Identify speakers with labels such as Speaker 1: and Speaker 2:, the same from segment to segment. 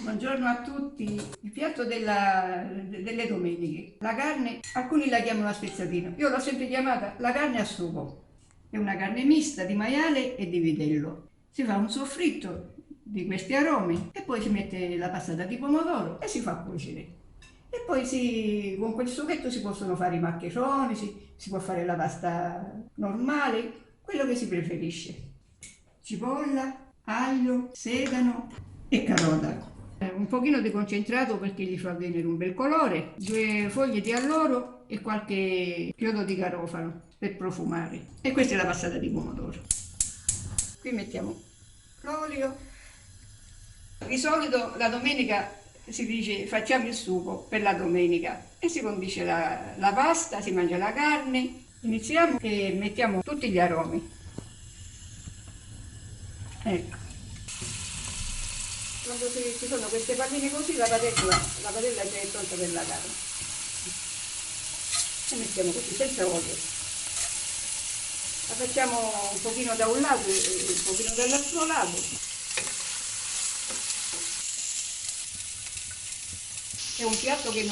Speaker 1: Buongiorno a tutti. Il piatto delle domeniche. La carne, alcuni la chiamano spezzatino. Io l'ho sempre chiamata la carne a sugo. È una carne mista di maiale e di vitello. Si fa un soffritto di questi aromi e poi si mette la passata di pomodoro e si fa cuocere. E poi con quel sughetto si possono fare i maccheroni, si può fare la pasta normale, quello che si preferisce. Cipolla, aglio, sedano e carota. Un pochino di concentrato perché gli fa venire un bel colore, 2 foglie di alloro e qualche chiodo di garofano per profumare. E questa è la passata di pomodoro. Qui mettiamo l'olio. Di solito la domenica si dice facciamo il sugo per la domenica e si condisce la pasta, si mangia la carne. Iniziamo e mettiamo tutti gli aromi. Ecco. Quando ci sono queste palline così la padella già è pronta per la carne. E mettiamo così, senza olio. La facciamo un pochino da un lato e un pochino dall'altro lato. È un piatto che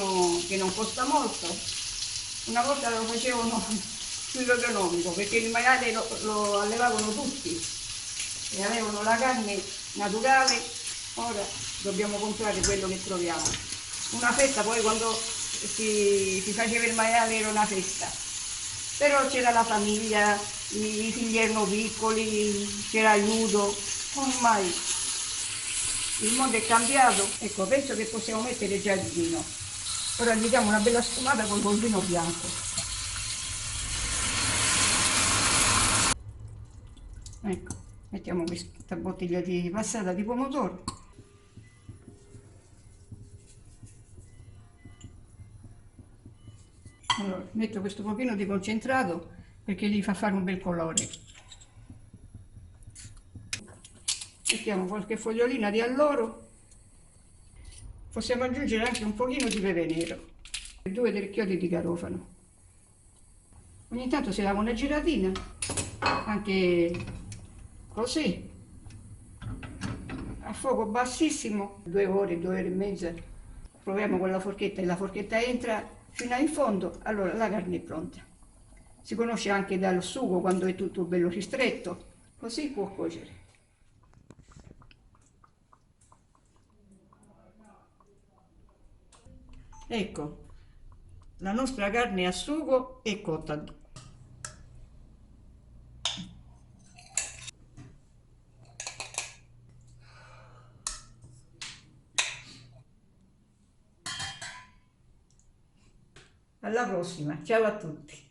Speaker 1: non costa molto. Una volta lo facevano più economico perché il maiale lo allevavano tutti e avevano la carne naturale. Ora dobbiamo comprare quello che troviamo. Una festa poi quando si faceva il maiale era una festa. Però c'era la famiglia, i figli erano piccoli, c'era aiuto. Ormai il mondo è cambiato, ecco, penso che possiamo mettere già il vino. Ora gli diamo una bella sfumata col vino bianco. Ecco, mettiamo questa bottiglia di passata di pomodoro. Allora, metto questo pochino di concentrato perché gli fa fare un bel colore. Mettiamo qualche fogliolina di alloro. Possiamo aggiungere anche un pochino di pepe nero e 2 o 3 chiodi di garofano. Ogni tanto si dà una giratina, anche così, a fuoco bassissimo, 2 ore, 2 ore e mezza. Proviamo con la forchetta e la forchetta entra fino in fondo, allora la carne è pronta. Si conosce anche dal sugo quando è tutto bello ristretto, così può cuocere. Ecco, la nostra carne a sugo è cotta. Alla prossima, ciao a tutti!